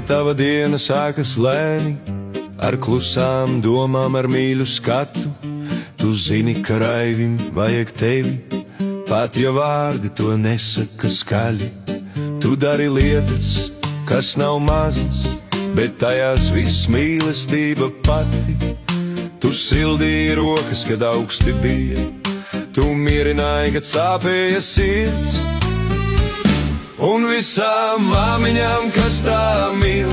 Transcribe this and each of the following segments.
tava diena sākas lēni, ar klusām domām, ar mīļu skatu. Tu zini, ka raivim vajag tevi, pat ja vārdi to nesaka skaļi. Tu dari lietas, kas nav mazas, bet tajās viss mīlestība pati. Tu sildīji rokas, kad augsti bija, tu mierināji, kad sāpēja sirds. Un visām māmiņām, kas tā mīl,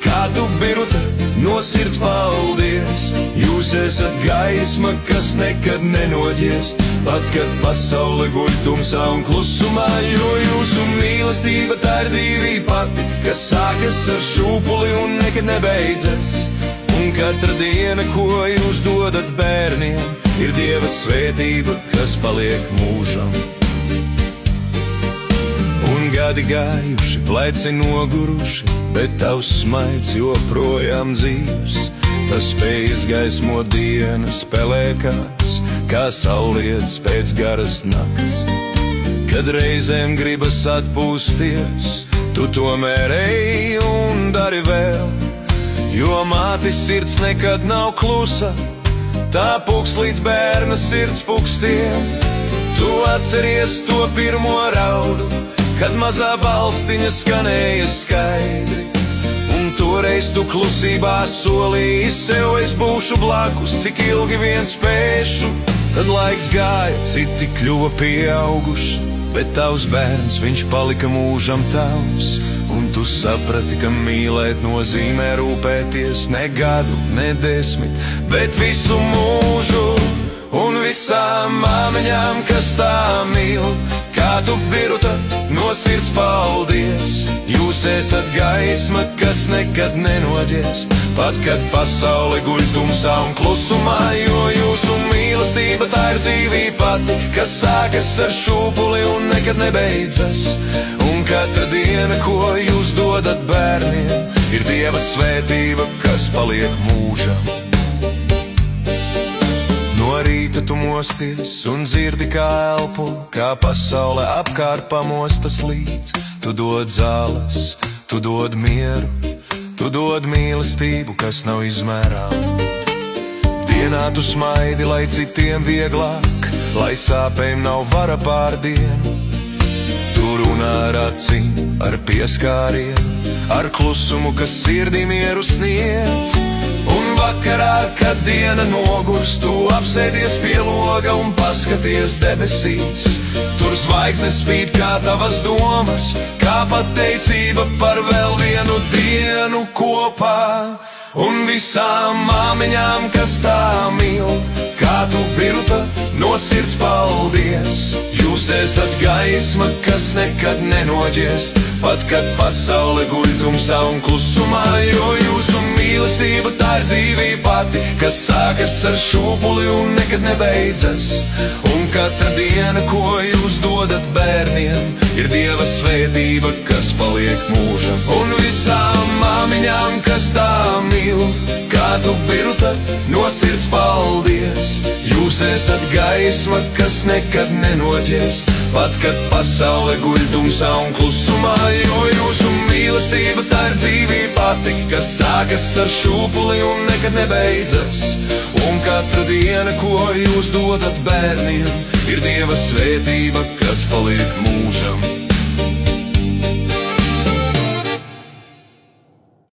kā tu biruta, no sirds paldies. Jūs esat gaisma, kas nekad nenoģiest, pat kad pasaule guļ tumsā un klusumā, jo jūsu mīlestība tā ir dzīvība pati, kas sākas ar šūpuli un nekad nebeidzas. Un katra diena, ko jūs dodat bērniem, ir Dieva svētība, kas paliek mūžam. Un gadi gājuši, pleci noguruši, bet tavs smaids joprojām dzīvs. Tas spēj izgaismot dienas pelēkās, kā saulietis pēc garas nakts. Kad reizēm gribas atpūsties, tu tomēr ej un dari vēl, jo mātes sirds nekad nav klusa, tā pukst līdz bērna sirds pukstiem. Tu atceries to pirmo raudu, kad mazā balstiņa skanēja skaidri, un toreiz tu klusībā solīji sev, es būšu blakus, cik ilgi vien spēšu. Tad laiks gāja, citi kļuva pieauguši, bet tavs bērns, viņš palika mūžam tavs. Un tu saprati, ka mīlēt nozīmē rūpēties ne gadu, ne 10, bet visu mūžu. Un visām māmiņām, kas tā mīl, kā tu biruta, no sirds paldies. Jūs esat gaisma, kas nekad nenoģiest, pat kad pasaule guļ tumsā un klusumā, jo jūsu mīlestība tā ir dzīvība pati, kas sākas ar šūpuli un nekad nebeidzas. Un katra diena, ko jūs dodat bērniem, ir Dieva svētība, kas paliek mūžam. No rīta tu mosties un dzirdi, kā elpo, kā pasaule apkārt pamostas līdz. Tu dod zāles, tu dod mieru, tu dod mīlestību, kas nav izmērāma. Dienā tu smaidi, lai citiem vieglāk, lai sāpēm nav vara pār dienu. Tu runā ar acīm, ar pieskārienu, ar klusumu, kas sirdī mieru sniedz. Un vakarā, kad diena nogurs, tu apsēdies pie loga un paskaties debesīs. Tur zvaigznes spīd kā tavas domas, kā pateicība par vēl vienu dienu kopā. Un visām māmiņām, kas tā mīl, kā tu biruta, no sirds paldies. Jūs esat gaisma, kas nekad nenoģiest, pat kad pasaule guļ tumsā un klusumā, jo jūsu mīlestība tā ir dzīvība pati, kas sākas ar šūpuli un nekad nebeidzas. Un katra diena, ko jūs dodat bērniem, ir Dieva svētība, kas paliek mūžam. Un visām māmiņām, kas tā mīl, kā tu biruta, no sirds paldies. Jūs esat gaisma, kas nekad nenoģiest, pat kad pasaule guļ tumsā un klusumā, jo jūsu mīlestība tā ir dzīvība pati, kas sākas ar šūpuli un nekad nebeidzas. Un katra diena, ko jūs dodat bērniem, ir Dieva svētība, kas paliek mūžam.